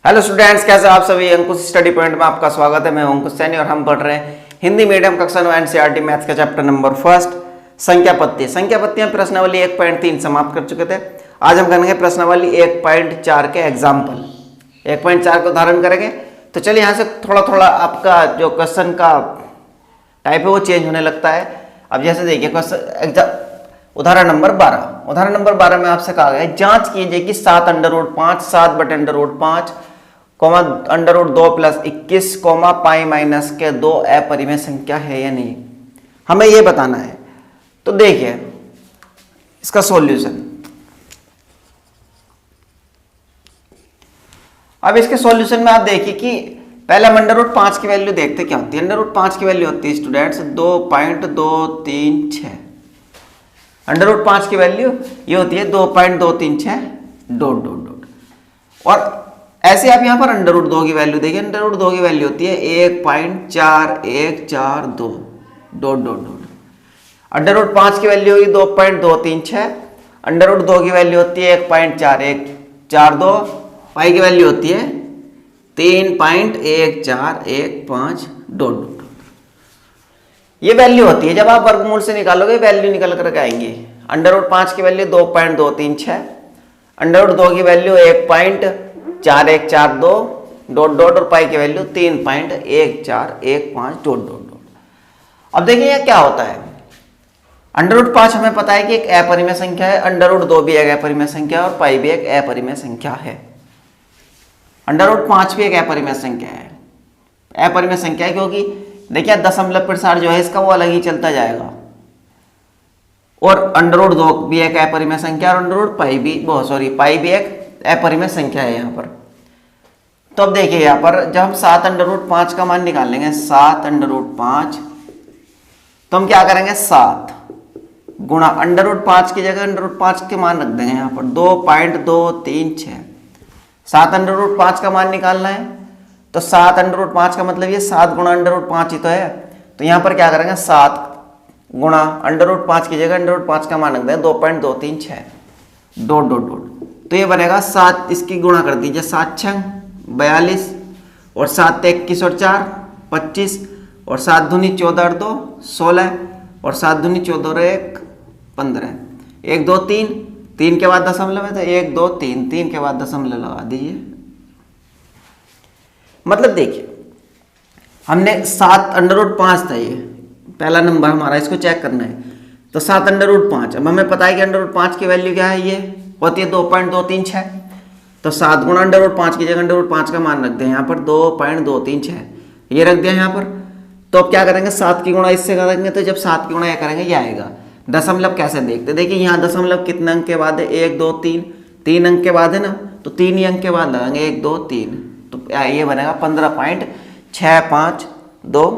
Hello students, कैसे आप सभी। अंकुश स्टडी पॉइंट में आपका स्वागत है। मैं हूं अंकुश सैनी और हम पढ़ रहे हैं हिंदी मीडियम कक्षा 9 एनसीईआरटी मैथ्स का चैप्टर नंबर फर्स्ट संख्या पत्ती में प्रश्नावली 1.3 समाप्त कर चुके थे। आज हम करेंगे प्रश्नावली 1.4 के एग्जाम्पल। 1.4 को उदाहरण करेंगे। तो चलिए यहाँ से थोड़ा थोड़ा आपका जो क्वेश्चन का टाइप है वो चेंज होने लगता है। अब जैसे देखिए क्वेश्चन उदाहरण नंबर 12 में आपसे कहा गया है जांच कीजिए कि 7 अंडर रूट 5 7 बटे under root 5 comma under root 2 plus 21 comma pi minus के 2 अपरिमेय संख्या है या नहीं। हमें यह बताना है। तो देखिए इसका सॉल्यूशन। अब इसके सॉल्यूशन में आप देखिए कि पहले हम अंडर रूट 5 की वैल्यू देखते क्या होती है। अंडर रूट 5 की वैल्यू होती है स्टूडेंट्स 2.236। अंडर रूट 5 की वैल्यू ये होती है 2.236 डॉट डॉट डॉट। और ऐसे आप यहां पर अंडर रूट 2 की वैल्यू देखिए। अंडर रूट 2 की वैल्यू होती है 1.4142 dot dot dot. Under root 5 की वैल्यू होगी 2.236। अंडर रूट 2 की वैल्यू होती है 1.4142। पाई की वैल्यू होती है 3.1415 डॉट डॉट। ये वैल्यू होती है। जब आप वर्गमूल से निकालोगे वैल्यू निकल कर आएंगी। अंडर रूट 5 की वैल्यू 2.236। अंडर रूट 2 की वैल्यू 1.4142 डॉट डॉट और पाई की वैल्यू 3.1415 डॉट डॉट डॉट। अब देखिए यह क्या होता है। अंडर रूट 5 हमें पता है कि एक अपरिमेय संख्या है। अंडर रूट 2 भी एक अपरिमेय संख्या है और पाई भी एक अपरिमेय संख्या है। अंडर रूट 5 भी एक अपरिमेय संख्या है। अपरिमेय संख्या है क्योंकि देखिए दशमलव प्रसार जो है इसका वो अलग ही चलता जाएगा। और अंडर रूट 2 भी एक अपरिमेय संख्या और अंडर रूट पाई भी एक अपरिमेय संख्या है यहाँ पर। तो अब देखिए यहाँ पर जब हम 7 अंडर रूट 5 का मान निकालेंगे 7 अंडर रूट 5 तो हम क्या करेंगे 7 गुणा अंडर रूट 5 की जगह अंडर रूट 5 के मान रख देंगे यहाँ पर 2.236। 7 अंडर रूट 5 का मान निकालना है तो 7 अंडर रूट 5 का मतलब ये 7 गुणा अंडर रूट 5 ही तो है। तो यहाँ पर क्या करेंगे 7 गुणा अंडर रूट 5 की जगह अंडर रूट 5 का मान रख दें 2.236 डॉट डॉट डॉट। तो ये बनेगा 7 इसकी गुणा कर दीजिए 7 6 42 और 7 21 और 4 25 और 7 दूनी 14 और 2 16 और 7 दूनी 14 और 1 15 1 2 3 3 के बाद दशमलव है तो 1 2 3 3 के बाद दशमलव लगा दीजिए। मतलब देखिए हमने 7 अंडर रूट 5 था ये पहला नंबर हमारा, इसको चेक करना है। तो 7 अंडर रूट 5 अब हमें पता है कि अंडर रूट 5 की वैल्यू क्या है, ये होती है 2.236। तो 7 गुणा अंडर रूट 5 की जगह अंडर रूट 5 का मान रख दें यहाँ पर 2.236 ये रख दिया यहाँ पर। तो अब क्या करेंगे 7 की गुणा इससे करेंगे तो जब 7 की गुणा ये करेंगे ये आएगा। दशमलव कैसे देखते देखिए यहाँ दशमलव कितने अंक के बाद है 1 2 3 3 अंक के बाद है ना, तो 3 ही अंक के बाद लगाएंगे 1 2 3 तो ये बनेगा 15.652।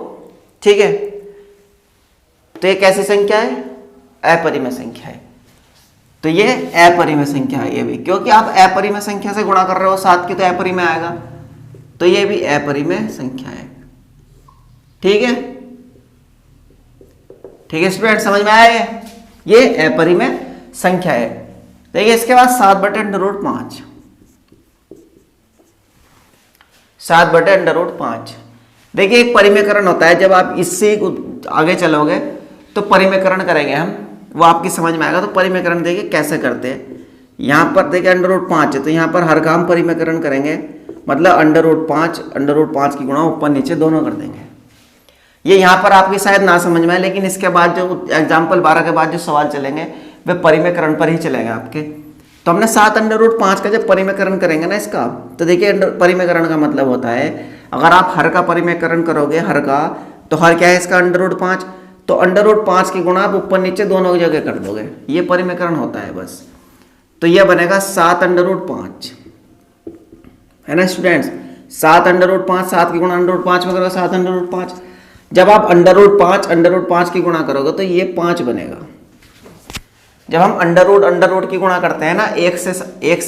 ठीक है। तो ये कैसी संख्या है, अपरिमेय संख्या है। तो ये अपरिमेय संख्या है ये भी, क्योंकि आप अपरिमेय संख्या से गुणा कर रहे हो 7 की तो अपरिमेय आएगा। तो ये भी अपरिमेय संख्या है। ठीक है, ठीक है स्टूडेंट, समझ में आया ये अपरिमेय संख्या है। देखिए इसके बाद 7 बटे अंडर रूट 5 7 बटे अंडर रूट 5। देखिए एक परिमेयकरण होता है। जब आप इससे आगे चलोगे तो परिमेयकरण करेंगे हम, वो आपकी समझ में आएगा। तो परिमेयकरण देखिए कैसे करते हैं। यहाँ पर देखिए अंडर रूट 5 है तो यहाँ पर हर काम परिमेयकरण करेंगे, मतलब अंडर रूट 5 की गुणा ऊपर नीचे दोनों कर देंगे। ये यहाँ पर आपकी शायद ना समझ में आए, लेकिन इसके बाद जो एग्जाम्पल 12 के बाद जो सवाल चलेंगे वे परिमेयकरण पर ही चलेंगे आपके। तो हमने 7 अंडर रूट 5 का जब परिमेयकरण करेंगे ना इसका, तो देखिए परिमेयकरण का मतलब होता है अगर आप हर का परिमेयकरण करोगे हर का, तो हर क्या है इसका अंडर रूट 5, तो अंडर रूट 5 की गुणा आप ऊपर नीचे दोनों जगह कर दोगे, ये परिमेयकरण होता है बस। तो यह बनेगा 7 अंडर रूट 5 है ना स्टूडेंट्स। 7 अंडर रूट 5 7 की गुणा अंडर रूट 5 में करोगे 7 अंडर रूट 5। जब आप अंडर रूट 5 की गुणा करोगे तो ये 5 बनेगा। जब हम अंडर रूट की गुणा करते हैं ना एक से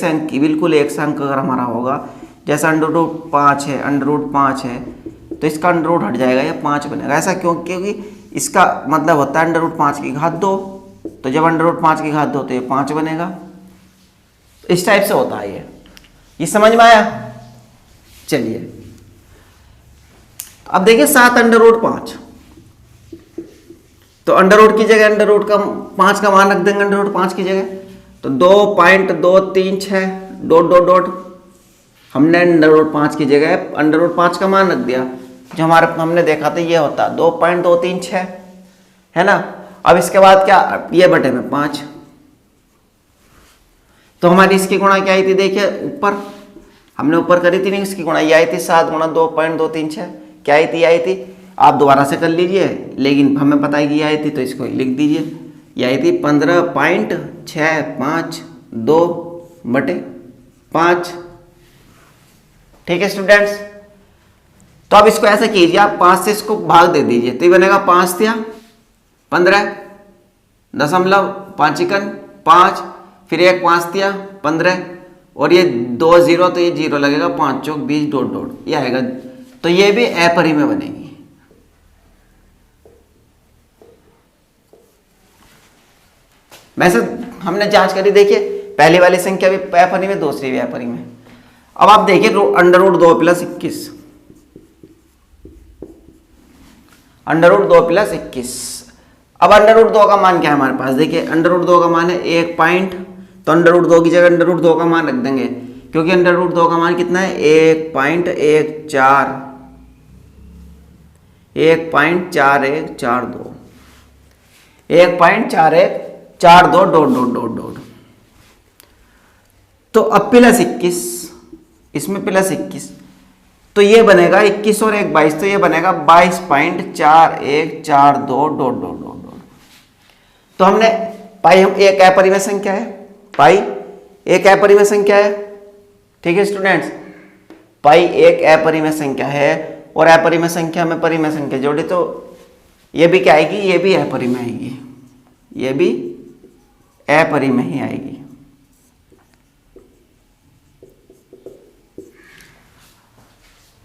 अंक की, बिल्कुल एक से अंक अगर हमारा होगा, जैसा अंडर रूट 5 है तो इसका अंडर रूट हट जाएगा, ये 5 बनेगा। ऐसा क्यों, क्योंकि इसका मतलब होता है अंडर रूट 5 की घात 2, तो जब अंडर रूट 5 की घात 2 तो ये 5 बनेगा। इस टाइप से होता है ये समझ में आया। चलिए अब देखिए 7 अंडर रूट 5, तो अंडर रूट की जगह अंडर रूट का 5 का मान रख देंगे अंडर रूट 5 की जगह, तो 2.236 डॉट डॉट डॉट, हमने अंडर रूट 5 की जगह अंडर रूट 5 का मान रख दिया, जो हमारे हमने देखा था ये होता 2.236 है ना। अब इसके बाद क्या, ये बटे में 5, तो हमारी इसकी गुणा क्या आई थी, देखिए ऊपर हमने ऊपर करी थी नहीं, इसकी गुणा ये आई थी 7 गुणा 2.236, क्या आई थी, आई थी, आप दोबारा से कर लीजिए, लेकिन हमें पता है कि ये आई थी तो इसको लिख दीजिए, ये आई थी 15.652 बटे 5। ठीक है स्टूडेंट्स, तो अब इसको ऐसे कीजिए, आप 5 से इसको भाग दे दीजिए, तो ये बनेगा 5 तिया 15 दशमलव 5 इकन 5, फिर एक 5 तिया 15, और ये 2 0 तो ये 0 लगेगा, 5 चौक 20 डॉट डॉट ये आएगा, तो ये भी अपरिमेय बनेगी। वैसे हमने जांच करी, देखिए पहली वाली संख्या भी अपरिमेय, दूसरी भी अपरिमेय। अब आप देखिए under root 2 plus 21, under root 2 plus 21, अब अंडर रूट 2 का मान क्या है हमारे पास, देखिए अंडर रूट 2 का मान है 1 पॉइंट, तो अंडर रूट 2 की जगह अंडर रूट 2 का मान रख देंगे, क्योंकि अंडर रूट 2 का मान कितना है 1.4142, 1.4142 डॉट डॉट डॉट डॉट, तो अब प्लस 21, इसमें प्लस 21, तो ये बनेगा 21 और 1 22, तो ये बनेगा 22.4142 डॉट डॉट डॉट डॉट। तो हमने पाई, हम एक अपरिमेय संख्या है, पाई एक अपरिमेय संख्या है, ठीक है स्टूडेंट्स, पाई एक अपरिमेय संख्या है, और अपरिमेय संख्या में परिमेय संख्या जोड़ी तो ये भी क्या आएगी, ये भी अपरिमेय आएगी, ये भी अपरिमेय ही आएगी।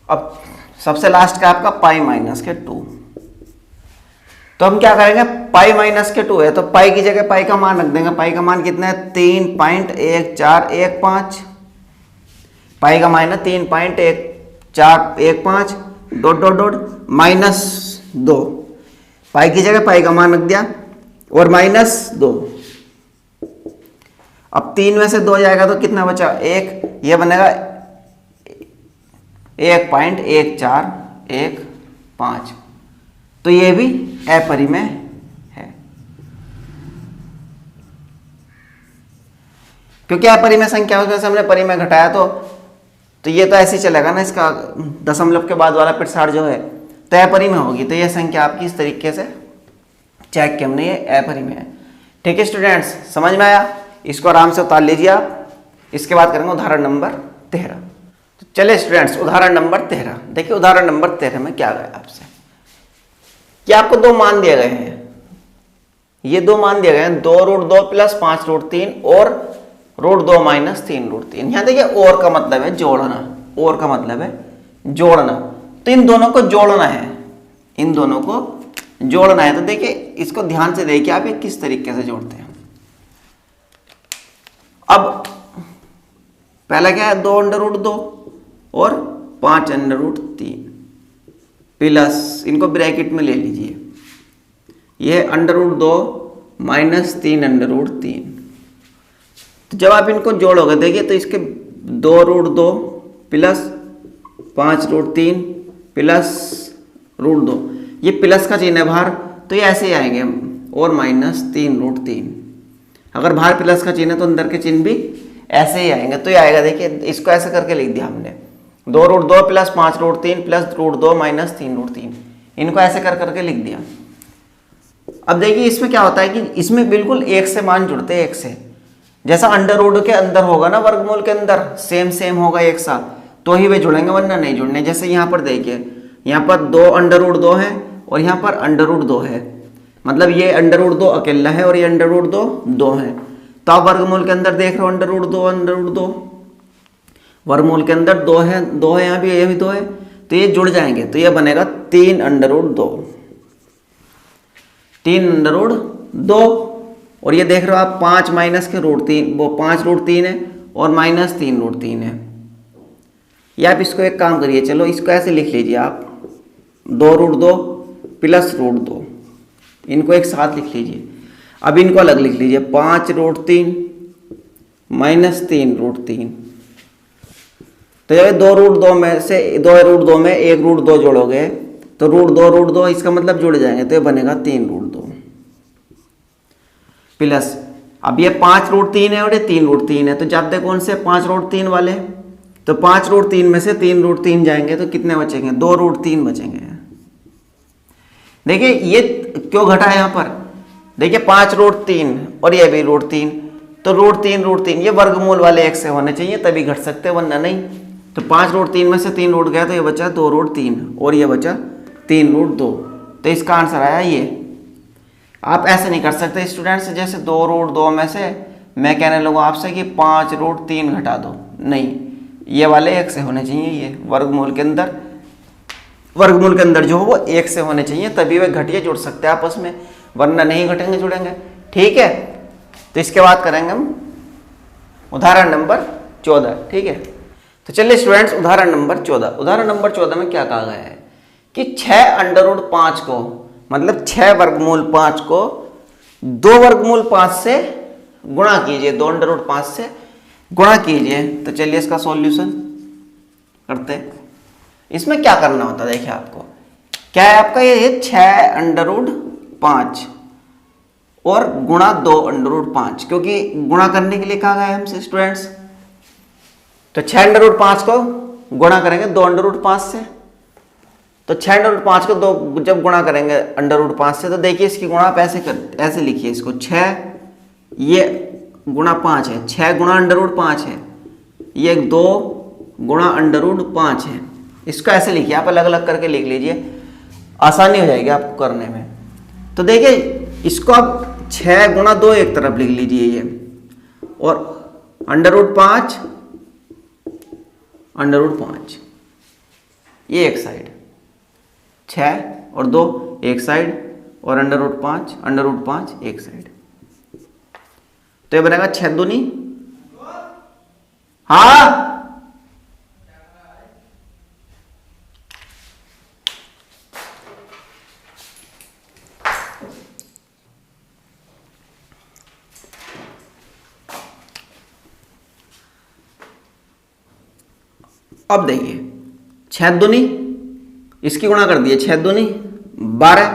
अब सबसे लास्ट का आपका पाई माइनस के 2, तो हम क्या करेंगे, पाई माइनस के 2 है तो पाई की जगह पाई का मान रख देंगे, पाई का मान कितना है 3.1415, पाई का मान है 3.1415 डॉट डॉट डॉट माइनस 2, पाई की जगह पाई का मान रख दिया और माइनस 2, अब 3 में से 2 जाएगा तो कितना बचा 1, ये बनेगा 1.1415, तो ये भी अपरिमेय है, क्योंकि अपरिमेय संख्या उसमें से हमने परिमेय घटाया, तो ये तो ऐसे ही चलेगा ना, इसका दशमलव के बाद वाला पिटसाड़ जो है तो अपरिमेय होगी, तो ये संख्या आपकी इस तरीके से चेक किया हमने, ये अपरिमेय है। ठीक है स्टूडेंट्स, समझ में आया, इसको आराम से उतार लीजिए आप। इसके बाद करेंगे उदाहरण नंबर 13। तो चलिए स्टूडेंट्स, उदाहरण नंबर 13 देखिए, उदाहरण नंबर 13 में क्या गया आपसे कि आपको 2 मान दिए गए हैं, ये 2 मान दिए गए हैं, 2 रूट 2 प्लस 5 रूट 3 और रूट 2 माइनस 3 रूट 3। यहां देखिए और का मतलब है जोड़ना, और का मतलब है जोड़ना, तो इन दोनों को जोड़ना है, इन दोनों को जोड़ना है। तो देखिए इसको ध्यान से देखिए आप, ये किस तरीके से जोड़ते हैं। अब पहला क्या है, 2 अंडर रूट 2 और 5 अंडर रूट 3 प्लस, इनको ब्रैकेट में ले लीजिए, यह under root 2 minus 3 under root 3। तो जब आप इनको जोड़ोगे देखिए, तो इसके 2 root 2 plus 5 root 3 plus root 2, ये प्लस का चिन्ह है बाहर, तो ये ऐसे ही आएंगे, और माइनस 3 रूट 3। अगर बाहर प्लस का चिन्ह है तो अंदर के चिन्ह भी ऐसे ही आएंगे, तो ये आएगा। देखिए इसको ऐसे करके लिख दिया हमने, 2 root 2 plus 5 root 3 plus root 2 minus 3 root 3, इनको ऐसे कर करके लिख दिया। अब देखिए इसमें क्या होता है कि इसमें बिल्कुल एक से मान जुड़ते हैं, एक से, जैसा अंडर रूट के अंदर होगा ना, वर्गमूल के अंदर सेम सेम होगा एक साथ, तो ही वे जुड़ेंगे, वरना नहीं जुड़ने। जैसे यहाँ पर देखिए, यहाँ पर 2 अंडर रूट 2 है और यहाँ पर अंडर रूट 2 है, मतलब ये अंडर रूट 2 अकेला है और ये अंडर रूट 2 है। तो आप वर्गमूल के अंदर देख रहे हो, अंडर रूट 2 वर्गमूल के अंदर 2 है, यहाँ भी, ये भी 2 है, तो ये जुड़ जाएंगे, तो ये बनेगा 3 अंडर रूट 2, 3 अंडर रूट 2। और ये देख रहे हो आप 5 माइनस के रूट 3, वो 5 रूट 3 है और माइनस 3 रूट 3 है, या आप इसको एक काम करिए, चलो इसको ऐसे लिख लीजिए आप, 2√2 प्लस √2, इनको एक साथ लिख लीजिए। अब इनको अलग लिख लीजिए, 5√3 माइनस 3√3। तो जब 2√2 में से 2√2 में 1√2 जोड़ोगे तो √2 इसका मतलब जुड़ जाएंगे, तो ये बनेगा 3√2 प्लस, अब ये 5√3 है और ये 3√3 है, तो जाते कौन से 5√3 वाले, तो 5√3 में से 3√3 जाएंगे तो कितने बचेंगे, 2√3 बचेंगे। देखिए ये क्यों घटा है यहाँ पर, देखिए 5√3 और ये भी √3, तो √3 ये वर्गमूल वाले एक से होने चाहिए तभी घट सकते, वरना नहीं। तो 5√3 में से 3 रूट गया तो ये बचा 2√3 और ये बचा 3√2, तो इसका आंसर आया ये। आप ऐसे नहीं कर सकते स्टूडेंट्स, जैसे 2√2 में से मैं कहने लगूँ आपसे कि 5√3 घटा दो, नहीं, ये वाले एक से होने चाहिए, ये वर्गमूल के अंदर जो हो वो एक से होने चाहिए, तभी वे घटिया जुड़ सकते हैं आपस में, वरना नहीं घटेंगे जुड़ेंगे। ठीक है, तो इसके बाद करेंगे हम उदाहरण नंबर 14। ठीक है, तो चलिए स्टूडेंट्स उदाहरण नंबर 14 में क्या कहा गया है कि 6√5 को, मतलब 6 वर्गमूल 5 को 2 वर्गमूल 5 से गुणा कीजिए, 2√5 से गुणा कीजिए। तो चलिए इसका सॉल्यूशन करते हैं। इसमें क्या करना होता है, देखिए आपको क्या है, आपका ये 6√5 और गुणा 2√5, क्योंकि गुणा करने के लिए कहा गया है हमसे स्टूडेंट्स। तो 6√5 को गुणा करेंगे 2√5 से, तो 6√5 को 2 जब गुणा करेंगे √5 से, तो देखिए इसकी गुणा आप ऐसे लिखिए इसको, 6 ये गुणा 5 है, 6 गुणा √5 है, ये 2 गुणा √5 है। इसको ऐसे लिखिए, आप अलग अलग करके लिख लीजिए, आसानी हो जाएगी आपको करने में। तो देखिए इसको आप 6 गुणा 2 एक तरफ लिख लीजिए ये, और √5 ये एक साइड, 6 और 2 एक साइड, और √5 एक साइड, तो ये बनेगा 6 दूनी, हाँ अब देखिए 6 दूनी, इसकी गुणा कर दिए 6 दूनी 12,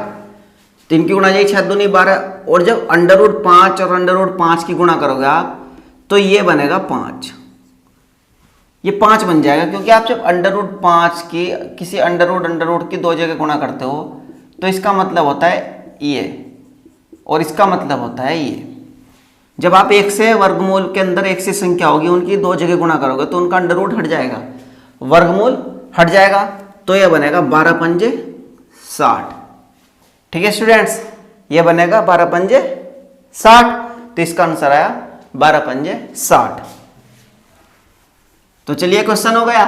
3 की गुणा जाएगी 6 दूनी 12, और जब √5 और √5 की गुणा करोगे आप तो ये बनेगा 5, ये 5 बन जाएगा, क्योंकि आप जब √5 की किसी √√ की 2 जगह गुणा करते हो तो इसका मतलब होता है ये, और इसका मतलब होता है ये। जब आप एक से वर्गमूल के अंदर एक से संख्या होगी उनकी 2 जगह गुणा करोगे तो उनका √ हट जाएगा, वर्गमूल हट जाएगा, तो यह बनेगा 12 पंजे 60। ठीक है स्टूडेंट्स, ये बनेगा 12 पंजे 60, तो इसका आंसर आया 12 पंजे 60। तो चलिए क्वेश्चन हो गया,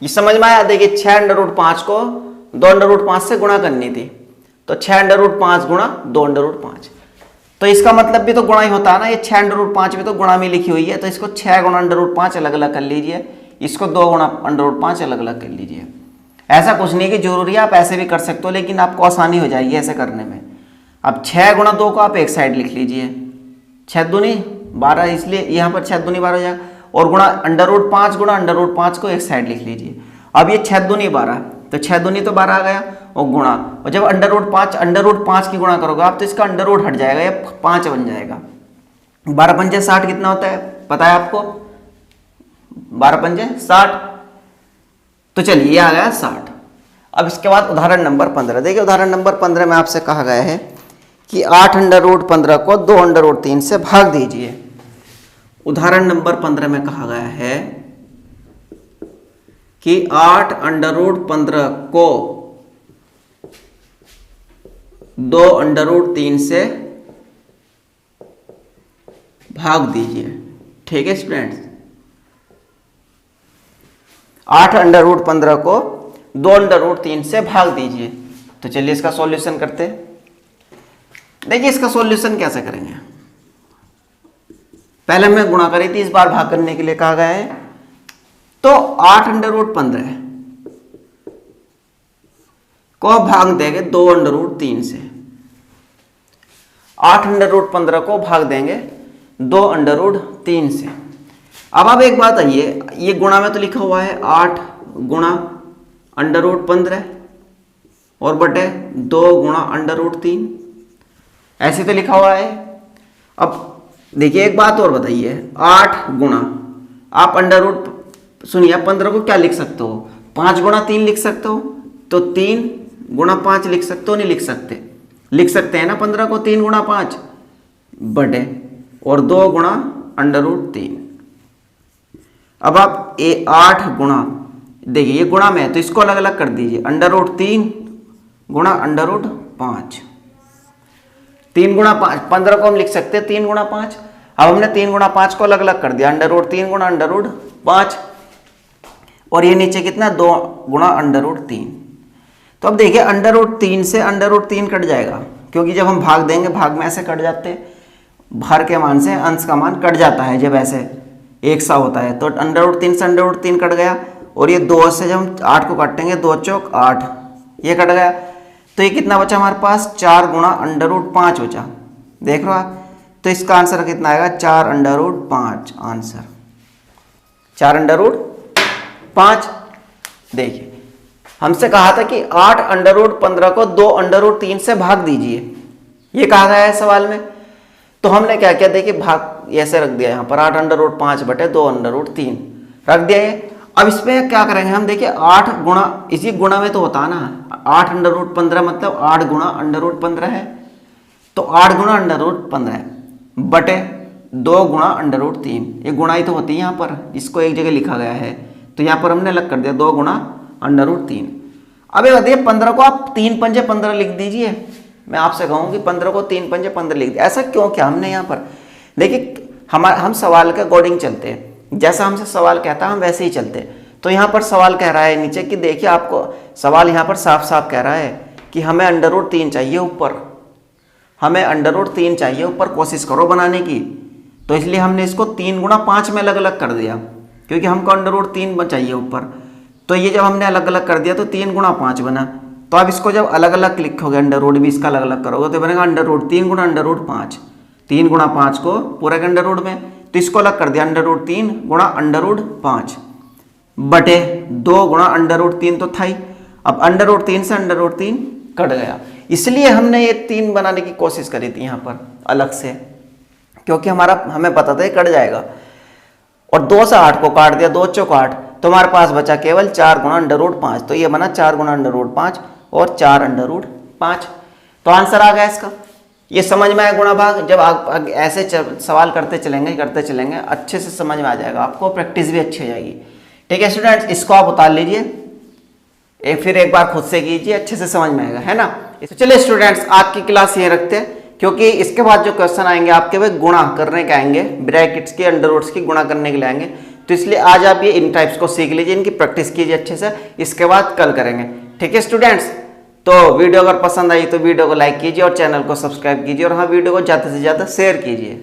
ये समझ में आया। देखिए 6 √5 को 2 √5 से गुणा करनी थी, तो 6 √5 गुणा 2 √5, तो इसका मतलब भी तो गुणा ही होता है ना, ये 6 √5 भी तो गुणा में लिखी हुई है, तो इसको 6 गुणा √5 अलग अलग कर लीजिए, इसको 2 गुणा √5 अलग अलग कर लीजिए। ऐसा कुछ नहीं कि जरूरी है, आप ऐसे भी कर सकते हो, लेकिन आपको आसानी हो जाएगी ऐसे करने में। अब 6 गुणा 2 को आप एक साइड लिख लीजिए, 6 दूनी 12, इसलिए यहाँ पर 6 दूनी 12 हो जाएगा, और गुणा √5 गुणा √5 को एक साइड लिख लीजिए। अब ये 6 दूनी 12, तो 6 दूनी तो 12 आ गया, और गुणा, और जब √5 की गुणा करोगे आप तो इसका √ हट जाएगा, ये 5 बन जाएगा। 12 पंजे 60 कितना होता है पता है आपको, 12 पंजे 60, तो चलिए ये आ गया 60। अब इसके बाद उदाहरण नंबर 15, देखिए उदाहरण नंबर 15 में आपसे कहा गया है कि 8 √15 को 2 √3 से भाग दीजिए। उदाहरण नंबर 15 में कहा गया है कि 8 √15 को 2 √3 से भाग दीजिए। ठीक है स्टूडेंट्स, 8 √15 को 2 √3 से भाग दीजिए। तो चलिए इसका सॉल्यूशन करते हैं। देखिए इसका सॉल्यूशन कैसे करेंगे, पहले हमने गुणा करी थी, इस बार भाग करने के लिए कहा गया है, तो 8√15 को भाग देंगे 2√3 से। 8√15 को भाग देंगे 2√3 से। अब एक बात आइए, ये गुणा में तो लिखा हुआ है 8 गुणा √15 और बटे 2 गुणा √3, ऐसे तो लिखा हुआ है। अब देखिए एक बात और बताइए, 8 गुणा, आप सुनिए 15 को क्या लिख सकते हो, 5 गुणा 3 लिख सकते हो, तो 3 गुणा 5 लिख सकते हो, नहीं लिख सकते? लिख सकते हैं ना 15 को 3 गुणा 5 बटे और 2 गुणा √3। अब आप 8 गुणा, देखिए ये गुणा में है तो इसको अलग अलग कर दीजिए, √3 गुणा √5, 3 गुणा 5, 15 को हम लिख सकते हैं 3 गुणा 5। अब हमने 3 गुणा 5 को अलग अलग कर दिया, √3 गुणा √5, और ये नीचे कितना 2 गुणा √3। तो अब देखिए √3 से √3 कट जाएगा, क्योंकि जब हम भाग देंगे भाग में ऐसे कट जाते हैं, भर के मान से अंश का मान कट जाता है जब ऐसे एक सा होता है। तो √3 से √3 कट गया, और ये 2 से जब हम 8 को काटेंगे 2 चौक 8, ये कट गया। तो ये कितना बचा हमारे पास, 4 गुणा √5 बचा, देख रहे हो आप। तो इसका आंसर कितना आएगा, 4√5 आंसर, 4√5। देखिए हमसे कहा था कि 8√15 को 2√3 से भाग दीजिए, ये कहा गया है सवाल में। तो हमने क्या किया, देखिए भाग ऐसे रख दिया यहाँ पर, 8√5 बटे 2√3 रख दिया है। अब इसमें क्या करेंगे हम, देखिए 8 गुणा, इसी गुणा में तो होता है ना, 8√15 मतलब 8 गुणा √15 है, तो 8 गुणा √15 बटे 2 गुणा √3, ये गुणा ही तो होती है यहाँ पर, इसको एक जगह लिखा गया है तो यहाँ पर हमने अलग कर दिया 2 गुणा √3। अब ये बताइए 15 को आप 3 पंजे 15 लिख दीजिए, मैं आपसे कहूँ कि 15 को 3 पंजे 15 लिख दिया, ऐसा क्यों किया हमने यहाँ पर? देखिए हम सवाल के अकॉर्डिंग चलते हैं, जैसा हमसे सवाल कहता है हम वैसे ही चलते हैं। तो यहाँ पर सवाल कह रहा है नीचे कि देखिए, आपको सवाल यहाँ पर साफ साफ कह रहा है कि हमें √3 चाहिए ऊपर, हमें √3 चाहिए ऊपर, कोशिश करो बनाने की। तो इसलिए हमने इसको 3 गुणा 5 में अलग अलग कर दिया, क्योंकि हमको √3 चाहिए ऊपर। तो ये जब हमने अलग अलग कर दिया तो 3 गुणा 5 बना। तो अब इसको जब अलग अलग लिखोगे, √ भी इसका अलग अलग करोगे तो बनेगा √3 गुणा √5, 3 गुणा 5 को पूरे के √ में, तो इसको अलग कर दिया √3 गुणा √5 बटे 2 गुणा √3 तो था ही। अब √3 से √3 कट गया, इसलिए हमने ये 3 बनाने की कोशिश करी थी यहाँ पर अलग से, क्योंकि हमें पता था ये कट जाएगा। और 2 से 8 को काट दिया, 2 चौक 8, तो हमारे पास बचा केवल 4 गुणा √5, तो ये बना 4 गुणा √5 और 4 √5। तो आंसर आ गया इसका। ये समझ में आया गुणा भाग, जब आप ऐसे सवाल करते चलेंगे अच्छे से समझ में आ जाएगा आपको, प्रैक्टिस भी अच्छी हो जाएगी। ठीक है स्टूडेंट्स, इसको आप उतार लीजिए, फिर एक बार खुद से कीजिए, अच्छे से समझ में आएगा, है ना। तो चलिए स्टूडेंट्स, आज की क्लास ये रखते हैं, क्योंकि इसके बाद जो क्वेश्चन आएंगे आपके वे गुणा करने के आएंगे, ब्रैकेट्स के √ की गुणा करने के लिए आएंगे। तो इसलिए आज आप ये इन टाइप्स को सीख लीजिए, इनकी प्रैक्टिस कीजिए अच्छे से, इसके बाद कल करेंगे। ठीक है स्टूडेंट्स, तो वीडियो अगर पसंद आई तो वीडियो को लाइक कीजिए और चैनल को सब्सक्राइब कीजिए, और हाँ वीडियो को ज़्यादा से ज़्यादा शेयर कीजिए।